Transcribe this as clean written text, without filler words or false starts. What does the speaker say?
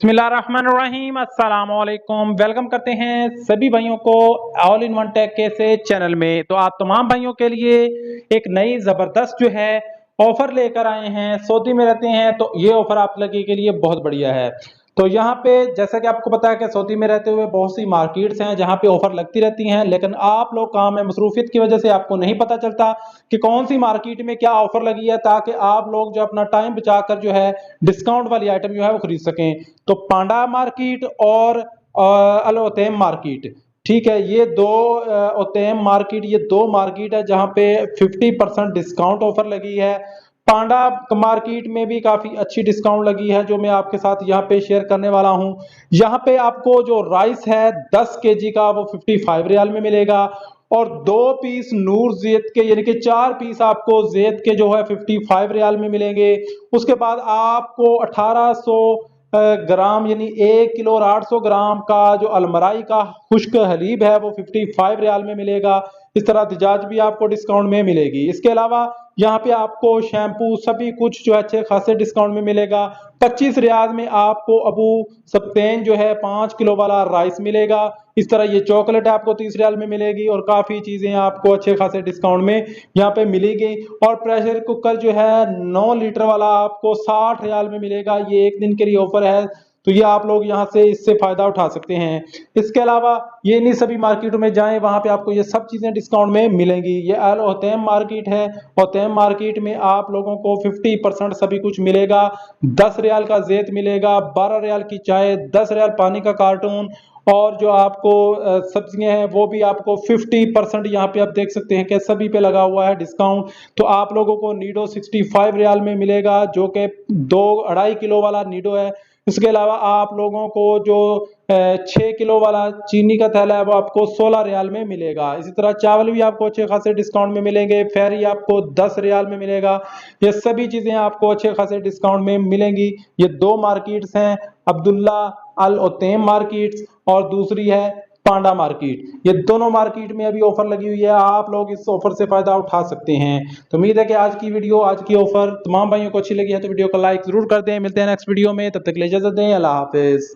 बिस्मिल्लाहिर्रहमानिर्रहीम अस्सलाम वालेकुम। वेलकम करते हैं सभी भाइयों को ऑल इन वन टेक के से चैनल में। तो आप तमाम भाइयों के लिए एक नई ज़बरदस्त जो है ऑफर लेकर आए हैं। सऊदी में रहते हैं तो ये ऑफर आप लोगों के लिए बहुत बढ़िया है। तो यहाँ पे जैसा कि आपको पता है कि सऊदी में रहते हुए बहुत सी मार्केट्स हैं जहाँ पे ऑफर लगती रहती हैं, लेकिन आप लोग काम में मसरूफियत की वजह से आपको नहीं पता चलता कि कौन सी मार्केट में क्या ऑफर लगी है, ताकि आप लोग जो अपना टाइम बचाकर जो है डिस्काउंट वाली आइटम जो है वो खरीद सकें। तो पांडा मार्केट और अल ओतेम मार्केट, ठीक है, ये दो ओतेम मार्केट, ये दो मार्केट है जहां पे 50% डिस्काउंट ऑफर लगी है। पांडा मार्केट में भी काफी अच्छी डिस्काउंट लगी है जो मैं आपके साथ यहाँ पे शेयर करने वाला हूँ। यहाँ पे आपको जो राइस है 10 केजी का वो 55 रियाल में मिलेगा, और 2 पीस नूर जेत के यानी कि 4 पीस आपको जेत के जो है 55 रियाल में मिलेंगे। उसके बाद आपको 1800 ग्राम यानी 1 किलो और 800 ग्राम का जो अलमराई का खुश्क हलीब है वो 55 रियाल में मिलेगा। इस तरह दजाज भी आपको डिस्काउंट में मिलेगी। इसके अलावा यहाँ पे आपको शैम्पू सभी कुछ जो है अच्छे खासे डिस्काउंट में मिलेगा। 25 रियाल में आपको अबू सब्तैन जो है 5 किलो वाला राइस मिलेगा। इस तरह ये चॉकलेट आपको 30 रियाल में मिलेगी, और काफी चीजें आपको अच्छे खासे डिस्काउंट में यहाँ पे मिलेगी। और प्रेशर कुकर जो है 9 लीटर वाला आपको 60 रियाल में मिलेगा। ये एक दिन के लिए ऑफर है, तो ये आप लोग यहाँ से इससे फायदा उठा सकते हैं। इसके अलावा ये नहीं सभी मार्केटों में जाएं, वहां पे आपको ये सब चीजें डिस्काउंट में मिलेंगी। ये अल होतेम मार्केट है। होतेम मार्केट में आप लोगों को 50% सभी कुछ मिलेगा। 10 रियाल का जेत मिलेगा, 12 रियाल की चाय, 10 रियाल पानी का कार्टून, और जो आपको सब्जियां हैं वो भी आपको 50% यहाँ पे आप देख सकते हैं कि सभी पे लगा हुआ है डिस्काउंट। तो आप लोगों को नीडो 65 रियाल में मिलेगा जो कि 2-2.5 किलो वाला नीडो है। इसके अलावा आप लोगों को जो 6 किलो वाला चीनी का थैला है वो आपको 16 रियाल में मिलेगा। इसी तरह चावल भी आपको अच्छे खासे डिस्काउंट में मिलेंगे। फेरी आपको 10 रियाल में मिलेगा। ये सभी चीजें आपको अच्छे खासे डिस्काउंट में मिलेंगी। ये दो मार्केट्स हैं, अब्दुल्ला अल ओतेम मार्केट्स और दूसरी है पांडा मार्केट। ये दोनों मार्केट में अभी ऑफर लगी हुई है, आप लोग इस ऑफर से फायदा उठा सकते हैं। तो उम्मीद है कि आज की वीडियो, आज की ऑफर तमाम भाइयों को अच्छी लगी है, तो वीडियो को लाइक जरूर कर दें। मिलते हैं नेक्स्ट वीडियो में, तब तक के लिए इजाजत दें। अल्लाह हाफिज।